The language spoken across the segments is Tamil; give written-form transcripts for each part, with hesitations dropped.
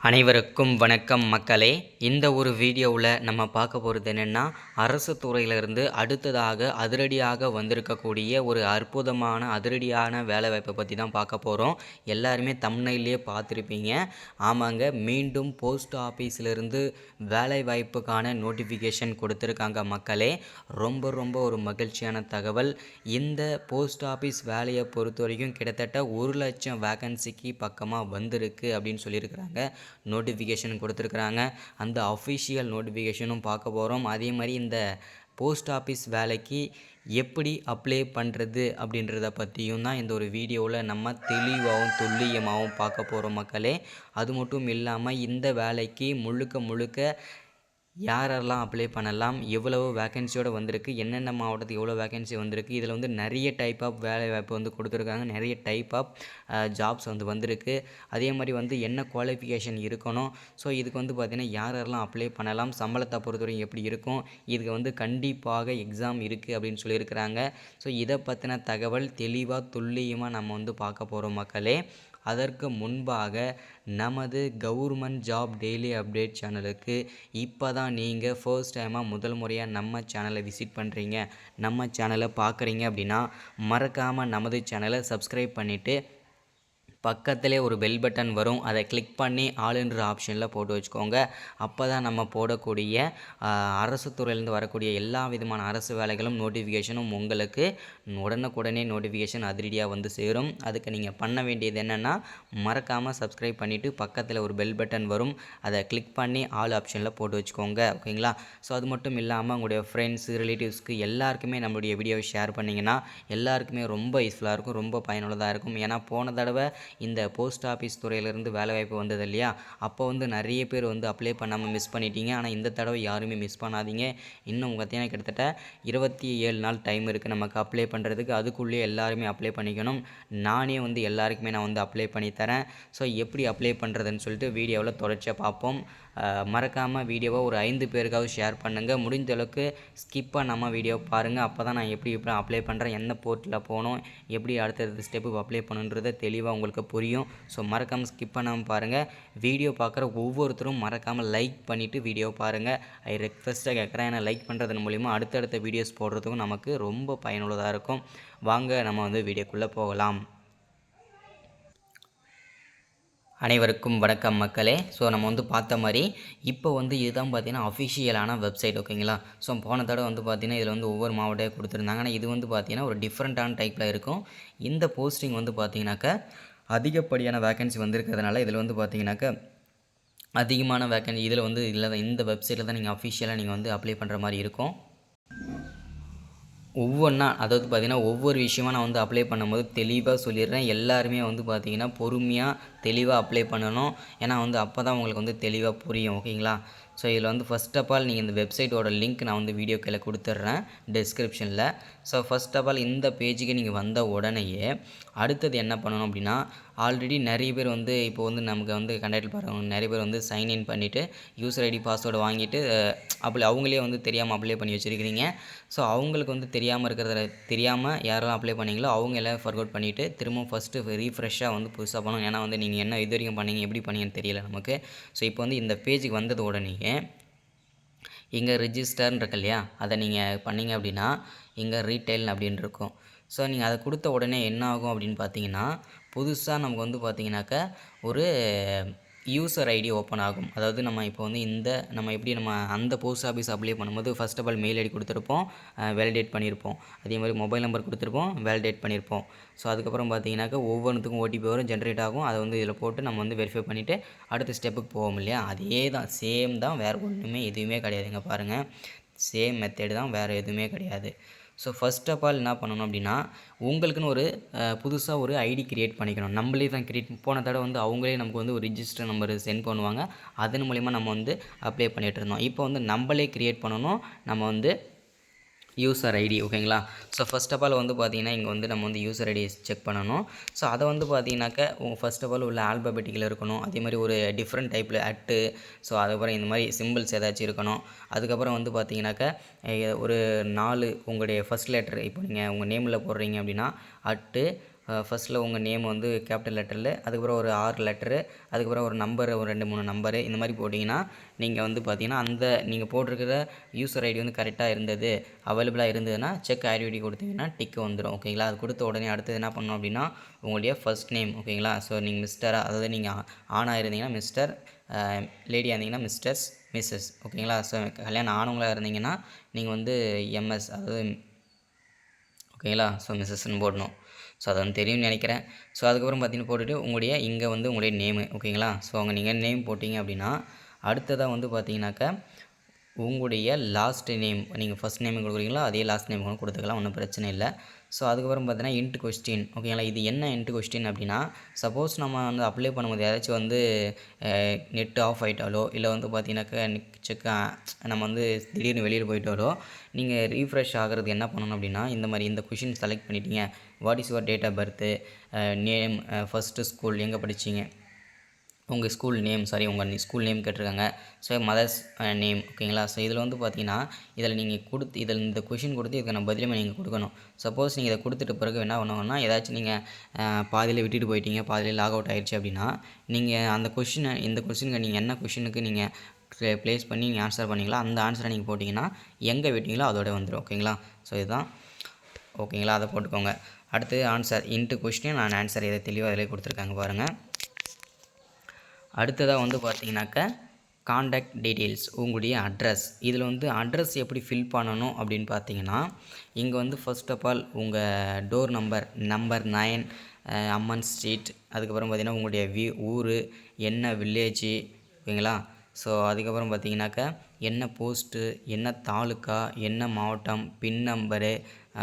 அனைவருக்கும் வணக்கம் மக்களே. இந்த ஒரு வீடியோவில் நம்ம பார்க்க போகிறது என்னென்னா, அரசு துறையிலிருந்து அடுத்ததாக அதிரடியாக வந்திருக்கக்கூடிய ஒரு அற்புதமான அதிரடியான வேலைவாய்ப்பை பற்றி தான் பார்க்க போகிறோம். எல்லாருமே தம்ப்நெயிலே பார்த்துருப்பீங்க. ஆமாங்க, மீண்டும் போஸ்ட் ஆஃபீஸிலிருந்து வேலைவாய்ப்புக்கான நோட்டிஃபிகேஷன் கொடுத்துருக்காங்க மக்களே. ரொம்ப ஒரு மகிழ்ச்சியான தகவல். இந்த போஸ்ட் ஆஃபீஸ் வேலையை பொறுத்த வரைக்கும் கிட்டத்தட்ட 1,00,000 வேக்கன்சிக்கு பக்கமாக வந்திருக்கு அப்படின்னு சொல்லியிருக்கிறாங்க. நோட்டிஃபிகேஷன் கொடுத்துருக்குறாங்க. அந்த அஃபிஷியல் நோட்டிஃபிகேஷனும் பார்க்க போகிறோம். அதே மாதிரி இந்த போஸ்ட் ஆஃபீஸ் வேலைக்கு எப்படி அப்ளை பண்ணுறது அப்படின்றத பற்றியும் தான் இந்த ஒரு வீடியோவில் நம்ம தெளிவாகவும் துல்லியமாகவும் பார்க்க போகிறோம் மக்களே. அது மட்டும் இல்லாமல் இந்த வேலைக்கு முழுக்க யாரெல்லாம் அப்ளை பண்ணலாம், எவ்வளவு வேக்கன்சியோடு வந்திருக்கு, என்னென்ன மாவட்டத்துக்கு எவ்வளோ வேக்கன்சி வந்திருக்கு, இதில் வந்து நிறைய டைப் ஆஃப் வேலைவாய்ப்பு வந்து கொடுத்துருக்காங்க. நிறைய டைப் ஆஃப் ஜாப்ஸ் வந்து வந்திருக்கு. அதே மாதிரி வந்து என்ன குவாலிஃபிகேஷன் இருக்கணும், ஸோ இதுக்கு வந்து பார்த்திங்கன்னா யாரெல்லாம் அப்ளை பண்ணலாம், சம்பளத்தை பொறுத்தவரைக்கும் எப்படி இருக்கும், இதுக்கு வந்து கண்டிப்பாக எக்ஸாம் இருக்குது அப்படின்னு சொல்லியிருக்கிறாங்க. ஸோ இதை பற்றின தகவல் தெளிவாக துல்லியமாக நம்ம வந்து பார்க்க போகிறோம் மக்களே. அதற்கு முன்பாக நமது கவர்மெண்ட் ஜாப் டெய்லி அப்டேட் சேனலுக்கு இப்போ தான் நீங்கள் ஃபர்ஸ்ட் டைமாக முதல் முறையாக நம்ம சேனலை விசிட் பண்ணுறீங்க, நம்ம சேனலை பார்க்குறீங்க அப்படின்னா மறக்காமல் நமது சேனலை சப்ஸ்கிரைப் பண்ணிவிட்டு பக்கத்திலே ஒரு பெல் பட்டன் வரும், அதை கிளிக் பண்ணி ஆளுன்ற ஆப்ஷனில் போட்டு வச்சுக்கோங்க. அப்போ தான் நம்ம போடக்கூடிய அரசு துறையிலேருந்து வரக்கூடிய எல்லா விதமான அரசு வேலைகளும் நோட்டிஃபிகேஷனும் உங்களுக்கு உடனுக்குடனே நோட்டிஃபிகேஷன் அதிரடியாக வந்து சேரும். அதுக்கு நீங்கள் பண்ண வேண்டியது என்னென்னா, மறக்காமல் சப்ஸ்கிரைப் பண்ணிவிட்டு பக்கத்தில் ஒரு பெல் பட்டன் வரும், அதை கிளிக் பண்ணி ஆல் ஆப்ஷனில் போட்டு வச்சுக்கோங்க. ஓகேங்களா? ஸோ அது மட்டும் இல்லாமல் உங்களுடைய ஃப்ரெண்ட்ஸ் ரிலேட்டிவ்ஸ்க்கு எல்லாருக்குமே நம்மளுடைய வீடியோவை ஷேர் பண்ணிங்கன்னா எல்லாருக்குமே ரொம்ப யூஸ்ஃபுல்லாக இருக்கும், ரொம்ப பயனுள்ளதாக இருக்கும். ஏன்னா போன தடவை இந்த போஸ்ட் ஆஃபீஸ் துறையிலேருந்து வேலைவாய்ப்பு வந்தது இல்லையா, அப்போ வந்து நிறைய பேர் வந்து அப்ளை பண்ணாமல் மிஸ் பண்ணிட்டீங்க. ஆனால் இந்த தடவை யாருமே மிஸ் பண்ணாதீங்க. இன்னும் பார்த்தீங்கன்னா கிட்டத்தட்ட 27 நாள் டைம் இருக்குது நமக்கு அப்ளை பண்ணுறதுக்கு. அதுக்குள்ளேயே எல்லாருமே அப்ளை பண்ணிக்கணும். நானே வந்து எல்லாருக்குமே நான் வந்து அப்ளை பண்ணி தரேன். ஸோ எப்படி அப்ளை பண்ணுறதுன்னு சொல்லிட்டு வீடியோவில் தொடர்ச்சியாக பார்ப்போம். மறக்காமல் வீடியோவை ஒரு 5 பேருக்காவது ஷேர் பண்ணுங்கள். முடிஞ்ச அளவுக்கு ஸ்கிப் பண்ணாமல் வீடியோ பாருங்கள். அப்போ தான் நான் எப்படி அப்ளை பண்ணுறேன், என்ன போர்ட்டில் போகணும், எப்படி அடுத்தடுத்த ஸ்டெப்பு அப்ளை பண்ணுன்றதை தெளிவாக உங்களுக்கு புரியும். ஸோ மறக்காமல் ஸ்கிப் பண்ணாமல் பாருங்கள். வீடியோ பார்க்குற ஒவ்வொருத்தரும் மறக்காமல் லைக் பண்ணிவிட்டு வீடியோ பாருங்கள். ஐ ரெக்வெஸ்ட்டாக கேட்குறேன். ஏன்னா லைக் பண்ணுறதன் மூலிமா அடுத்தடுத்த வீடியோஸ் போடுறதுக்கும் நமக்கு ரொம்ப பயனுள்ளதாக இருக்கும். வாங்க நம்ம வந்து வீடியோக்குள்ளே போகலாம். அனைவருக்கும் வணக்கம் மக்களே. ஸோ நம்ம வந்து பார்த்த மாதிரி இப்போ வந்து இதுதான் பார்த்திங்கன்னா அஃபிஷியலான வெப்சைட். ஓகேங்களா? ஸோ போன தடவை வந்து பார்த்திங்கன்னா இதில் வந்து ஒவ்வொரு மாவட்டம் கொடுத்துருந்தாங்க. ஆனால் இது வந்து பார்த்திங்கன்னா ஒரு டிஃப்ரெண்ட்டான டைப்பில் இருக்கும். இந்த போஸ்டிங் வந்து பார்த்திங்கனாக்கா அதிகப்படியான வேக்கன்சி வந்திருக்கிறதுனால இதில் வந்து பார்த்திங்கனாக்கா அதிகமான வேக்கன்சி இதில் வந்து இந்த வெப்சைட்டில் தான் நீங்கள் அஃபிஷியலாக நீங்கள் வந்து அப்ளை பண்ணுற மாதிரி இருக்கும். ஒவ்வொன்றா அதாவது பார்த்திங்கன்னா ஒவ்வொரு விஷயமா நான் வந்து அப்ளை பண்ணும்போது தெளிவாக சொல்லிடுறேன். எல்லாருமே வந்து பார்த்திங்கன்னா பொறுமையாக தெளிவாக அப்ளை பண்ணணும். ஏன்னா வந்து அப்போ தான் உங்களுக்கு வந்து தெளிவாக புரியும். ஓகேங்களா? ஸோ இதில் வந்து ஃபஸ்ட் ஆஃப் ஆல் நீங்கள் இந்த வெப்சைட்டோட லிங்க் நான் வந்து வீடியோ கீழே கொடுத்துட்றேன் டிஸ்கிரிப்ஷனில். ஸோ ஃபஸ்ட் ஆஃப் ஆல் இந்த பேஜுக்கு நீங்கள் வந்த உடனேயே அடுத்தது என்ன பண்ணணும் அப்படின்னா, ஆல்ரெடி நிறைய பேர் வந்து இப்போ வந்து நமக்கு வந்து கண்டக்டில் பாருங்கள், நிறைய பேர் வந்து சைன்இன் பண்ணிவிட்டு யூசர் ஐடி பாஸ்வேர்டு வாங்கிட்டு அப்படி அவங்களே வந்து தெரியாமல் அப்ளை பண்ணி வச்சுருக்கிறீங்க. ஸோ அவங்களுக்கு வந்து தெரியாமல் யாரெல்லாம் அப்ளை பண்ணீங்களோ அவங்க எல்லாம் ஃபர்கவுட் பண்ணிவிட்டு திரும்ப ஃபஸ்ட்டு ரீஃப்ரெஷ்ஷாக வந்து புதுசாக பண்ணணும். ஏன்னா வந்து நீங்கள் என்ன இது வரைக்கும் பண்ணீங்க, எப்படி பண்ணீங்கன்னு தெரியல நமக்கு. ஸோ இப்போ வந்து இந்த பேஜுக்கு வந்தது உடனேயே இங்கே ரிஜிஸ்டர்னு இருக்கு இல்லையா, அதை நீங்கள் பண்ணிங்க அப்படின்னா இங்கே ரீட்டைல் அப்படின்னு இருக்கும். ஸோ நீங்கள் அதை கொடுத்த உடனே என்ன ஆகும் அப்படின்னு பார்த்தீங்கன்னா, புதுசாக நமக்கு வந்து பார்த்தீங்கன்னாக்கா ஒரு யூசர் ஐடி ஓப்பன் ஆகும். அதாவது நம்ம இப்போ வந்து நம்ம எப்படி அந்த போஸ்ட் ஆஃபீஸ் அப்ளை பண்ணும்போது first of all mail ID கொடுத்துருப்போம், வேலிடேட் பண்ணியிருப்போம். அதே மாதிரி மொபைல் நம்பர் கொடுத்துருப்போம், வேலிடேட் பண்ணியிருப்போம். ஸோ அதுக்கப்புறம் பார்த்தீங்கன்னாக்கா ஒவ்வொன்றுத்துக்கும் ஓடிபி வரும், ஜென்ரேட் ஆகும். அதை வந்து இதில் போட்டு நம்ம வந்து வெரிஃபை பண்ணிவிட்டு அடுத்த ஸ்டெப்புக்கு போவோம் இல்லையா, அதே தான், சேம் தான், வேறு ஒன்றுமே எதுவுமே கிடையாதுங்க. பாருங்கள், சேம் மெத்தேடு தான், வேறு எதுவுமே கிடையாது. ஸோ ஃபஸ்ட் ஆஃப் ஆல் என்ன பண்ணணும் அப்படின்னா, உங்களுக்குன்னு ஒரு புதுசாக ஒரு ஐடி க்ரியேட் பண்ணிக்கணும். நம்மளே தான் போன தடவை வந்து அவங்களே நமக்கு வந்து ஒரு ரிஜிஸ்டர் நம்பர் சென்ட் பண்ணுவாங்க. அதன் மூலிமா நம்ம வந்து அப்ளை பண்ணிகிட்டு இருந்தோம். இப்போ வந்து நம்மளே க்ரியேட் பண்ணணும். நம்ம வந்து யூசர் ஐடி. ஓகேங்களா? ஸோ ஃபஸ்ட் ஆஃப் ஆல் வந்து பார்த்திங்கன்னா இங்கே வந்து நம்ம வந்து யூசர் ஐடி செக் பண்ணணும். ஸோ அதை வந்து பார்த்திங்கனாக்கா ஃபஸ்ட் ஆஃப் ஆல் உள்ள ஆல்பபெட்டிக்கில் இருக்கணும். அதே மாதிரி ஒரு டிஃப்ரெண்ட் டைப்பில் அட்டு, ஸோ அதுக்கப்புறம் இந்த மாதிரி சிம்பிள்ஸ் ஏதாச்சும் இருக்கணும். அதுக்கப்புறம் வந்து பார்த்திங்கனாக்கா ஒரு 4 உங்களுடைய ஃபஸ்ட் லெட்டர், இப்போ நீங்கள் உங்கள் நேமில் போடுறீங்க அப்படின்னா அட்டு, ஃபர்ஸ்ட்டில் உங்கள் நேம் வந்து கேபிட்டல் லெட்டரில், அதுக்கப்புறம் ஒரு 6 லெட்டரு, அதுக்கப்புறம் ஒரு நம்பரு, ஒரு 2, 3 நம்பரு இந்த மாதிரி போட்டிங்கன்னா நீங்கள் வந்து பார்த்தீங்கன்னா அந்த நீங்கள் போட்டிருக்கிற யூசர் ஐடி வந்து கரெக்டாக இருந்தது, அவைலபிளாக இருந்ததுன்னா செக் ஐடி கொடுத்தீங்கன்னா டிக்கு வந்துடும். ஓகேங்களா? அது கொடுத்த உடனே அடுத்தது என்ன பண்ணணும் அப்படின்னா உங்களுடைய ஃபர்ஸ்ட் நேம். ஓகேங்களா? ஸோ நீங்கள் மிஸ்டராக, அதாவது நீங்கள் ஆணாக இருந்தீங்கன்னா மிஸ்டர், லேடியாக இருந்தீங்கன்னா மிஸ்டர்ஸ், மிஸ்ஸஸ். ஓகேங்களா? ஸோ கல்யாணம் ஆனவங்களாக இருந்தீங்கன்னா நீங்கள் வந்து எம்எஸ், அதாவது ஓகேங்களா? ஸோ மிஸ்ஸஸ்ன்னு போடணும். ஸோ அது வந்து தெரியும்னு நினைக்கிறேன். ஸோ அதுக்கப்புறம் பார்த்தீங்கன்னா போட்டுட்டு உங்களுடைய இங்கே வந்து உங்களுடைய நேமு. ஓகேங்களா? ஸோ அங்கே நீங்கள் நேம் போட்டிங்க அப்படின்னா அடுத்ததாக வந்து பார்த்தீங்கன்னாக்கா உங்களுடைய லாஸ்ட் நேம், நீங்கள் ஃபர்ஸ்ட் நேம் கொடுக்குறீங்களோ அதே லாஸ்ட் நேம் கூட கொடுத்துக்கலாம், ஒன்றும் பிரச்சனை இல்லை. ஸோ அதுக்கப்புறம் பார்த்தீங்கன்னா இன்ட் கொஸ்டின். ஓகேங்களா? இது என்ன இன்ட் கொஸ்டின் அப்படின்னா சப்போஸ் நம்ம வந்து அப்ளை பண்ணும்போது யாராச்சும் வந்து நெட் ஆஃப் ஆகிட்டாலோ இல்லை வந்து பார்த்தீங்கன்னாக்கா நம்ம வந்து திடீர்னு வெளியில் போயிட்டாலோ நீங்கள் ரீஃப்ரெஷ் ஆகிறதுக்கு என்ன பண்ணணும் அப்படின்னா இந்த மாதிரி இந்த கொஷின் செலக்ட் பண்ணிட்டீங்க. What is your date of birth, name, first school எங்கே படிச்சிங்க, உங்கள் ஸ்கூல் நேம், உங்கள் ஸ்கூல் நேம் கேட்டிருக்காங்க. So mother's name. ஓகேங்களா? ஸோ இதில் வந்து பார்த்தீங்கன்னா இதில் நீங்கள் இதில் இந்த கொஷின் கொடுத்து இதுக்கான பதிலுமே நீங்கள் கொடுக்கணும். சப்போஸ் நீங்கள் இதை கொடுத்துட்ட பிறகு என்ன பண்ணுவாங்கன்னா ஏதாச்சும் நீங்கள் பாதியில் விட்டுட்டு போயிட்டீங்க, பாதியில் லாக் அவுட் ஆகிடுச்சு அப்படின்னா நீங்கள் அந்த இந்த கொஷினுக்கு நீங்கள் என்ன கொஷினுக்கு நீங்கள் ப்ளேஸ் பண்ணி நீங்கள் ஆன்சர் பண்ணிங்களோ அந்த ஆன்சரை நீங்கள் போட்டிங்கன்னா எங்கே விட்டீங்களோ அதோட வந்துடும். ஓகேங்களா? ஸோ இதுதான். ஓகேங்களா? அதை போட்டுக்கோங்க. அடுத்து ஆன்சர் இன்ட்டு கொஸ்டின் நான் ஆன்சர் இதை தெளிவாக அதிலே கொடுத்துருக்காங்க பாருங்கள். அடுத்ததாக வந்து பார்த்தீங்கன்னாக்கா காண்டாக்ட் டீட்டெயில்ஸ், உங்களுடைய அட்ரஸ். இதில் வந்து அட்ரஸ் எப்படி ஃபில் பண்ணணும் அப்படின்னு பார்த்தீங்கன்னா இங்கே வந்து ஃபர்ஸ்ட் ஆஃப் ஆல் உங்கள் டோர் நம்பர் 9 அம்மன் ஸ்ட்ரீட், அதுக்கப்புறம் பார்த்தீங்கன்னா உங்களுடைய ஊர் என்ன வில்லேஜு. ஓகேங்களா? ஸோ அதுக்கப்புறம் பார்த்தீங்கன்னாக்கா என்ன போஸ்ட்டு, என்ன தாலுக்கா, என்ன மாவட்டம், பின் நம்பரு,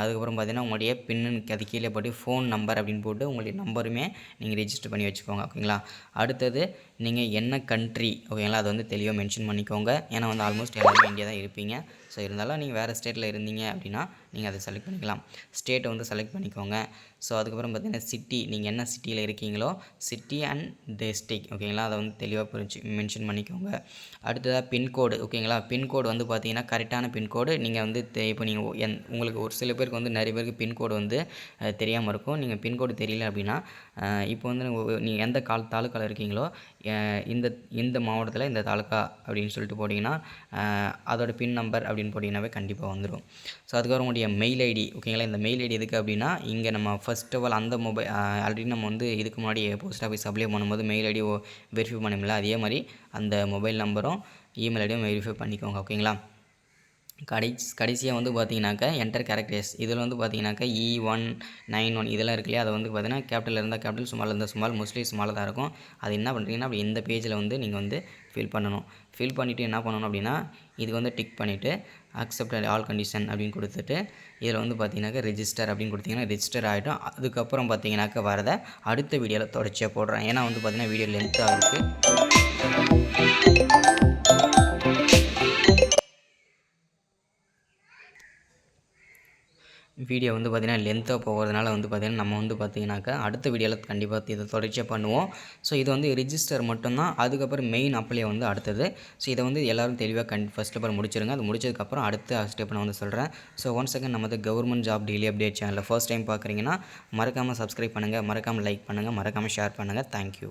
அதுக்கப்புறம் பார்த்தீங்கன்னா உங்களுடைய பின்னு அது கீழே போட்டு ஃபோன் நம்பர் அப்படின்னு போட்டு உங்களுடைய நம்பருமே நீங்கள் ரிஜிஸ்டர் பண்ணி வச்சுக்கோங்க. ஓகேங்களா? அடுத்தது நீங்கள் என்ன கண்ட்ரி. ஓகேங்களா? அது வந்து தெளிவாக மென்ஷன் பண்ணிக்கோங்க. ஏன்னா வந்து ஆல்மோஸ்ட் எல்லாருமே இந்தியா தான் இருப்பீங்க. ஸோ இருந்தாலும் நீங்கள் வேறு ஸ்டேட்டில் இருந்தீங்க அப்படின்னா நீங்கள் அதை செலக்ட் பண்ணிக்கலாம். ஸ்டேட்டை வந்து செலக்ட் பண்ணிக்கோங்க. ஸோ அதுக்கப்புறம் பார்த்தீங்கன்னா சிட்டி, நீங்கள் என்ன சிட்டியில் இருக்கீங்களோ சிட்டி அண்ட் டிஸ்ட்ரிக். ஓகேங்களா? அதை வந்து தெளிவாக மென்ஷன் பண்ணிக்கோங்க. அடுத்ததாக பின்கோடு. ஓகேங்களா? பின்கோடு வந்து பார்த்தீங்கன்னா கரெக்டான பின்கோடு நீங்கள் வந்து இப்போ நீங்கள் உங்களுக்கு ஒரு சில பேருக்கு வந்து நிறைய பேருக்கு பின்கோடு வந்து தெரியாமல் இருக்கும். நீங்கள் பின்கோடு தெரியல அப்படின்னா இப்போ வந்து நீங்கள் எந்த தாலுக்காவில் இருக்கீங்களோ இந்த மாவட்டத்தில் இந்த தாலுக்கா அப்படின்னு சொல்லிட்டு போட்டிங்கன்னா அதோட பின் நம்பர் அப்படின்னு போட்டிங்கன்னாவே கண்டிப்பாக வந்துடும். ஸோ அதுக்கப்புறம் உங்களுடைய மெயில் ஐடி. ஓகேங்களா? இந்த மெயில் ஐடி எதுக்கு அப்படின்னா இங்கே நம்ம ஃபர்ஸ்ட் ஆஃப் ஆல் அந்த ஆல்ரெடி நம்ம வந்து இதுக்கு முன்னாடி போஸ்ட் ஆஃபீஸ் அப்ளை பண்ணும்போது மெயில் ஐடி வெரிஃபை பண்ணோம்ல, அதே மாதிரி அந்த மொபைல் நம்பரும் இமெயில் ஐடியும் வெரிஃபை பண்ணிக்கோங்க. ஓகேங்களா? கடைசியாக வந்து பார்த்தீங்கன்னாக்கா என்டர் கேரக்டர்ஸ். இதில் வந்து பார்த்தீங்கன்னாக்கா E191 இதெல்லாம் இருக்கு இல்லையா, அதை வந்து பார்த்தீங்கன்னா கேபிட்டல் இருந்தால் கேபிட்டல், ஸ்மால் இருந்தால் ஸ்மால், மோஸ்ட்லி ஸ்மாலாக தான் இருக்கும். அது என்ன பண்ணுறீங்கன்னா அப்படி இந்த பேஜில் வந்து நீங்கள் வந்து ஃபில் பண்ணணும். ஃபில் பண்ணிவிட்டு என்ன பண்ணணும் அப்படின்னா இது வந்து டிக் பண்ணிவிட்டு அக்செப்ட் ஆல் கண்டிஷன் அப்படின்னு கொடுத்துட்டு இதில் வந்து பார்த்தீங்கன்னாக்கா ரெஜிஸ்டர் அப்படின்னு கொடுத்தீங்கன்னா ரெஜிஸ்டர் ஆகிடும். அதுக்கப்புறம் பார்த்தீங்கன்னாக்கா வரதை அடுத்த வீடியோவில் தொடர்ச்சியாக போடுறேன். ஏன்னா வந்து பார்த்தீங்கன்னா வீடியோ லென்த்தாக இருக்குது. வீடியோ வந்து பார்த்திங்கன்னா லென்த்தாக போகிறதுனால வந்து பார்த்திங்கன்னா நம்ம வந்து பார்த்திங்கனாக்கா அடுத்த வீடியோவில் கண்டிப்பாக இதை தொடர்ச்சியாக பண்ணுவோம். ஸோ இது வந்து ரிஜிஸ்டர் மட்டும்தான். அதுக்கப்புறம் மெயின் அப்ளை வந்து அடுத்தது. ஸோ இதை வந்து எல்லோரும் தெளிவாக ஃபஸ்ட் ஆஃப் ஆல் முடிச்சிருங்க. அது முடிச்சதுக்கப்புறம் அடுத்த ஸ்டெப் நான் வந்து சொல்கிறேன். ஸோ ஒன்ஸ் அகேன் நமது கவர்மெண்ட் ஜாப் டெய்லி அப்டேட் சேனலில் ஃபர்ஸ்ட் டைம் பார்க்குறீங்கன்னா மறக்காமல் சப்ஸ்கிரைப் பண்ணுங்கள், மறக்காமல் லைக் பண்ணுங்கள், மறக்காமல் ஷேர் பண்ணுங்கள். தேங்க்யூ.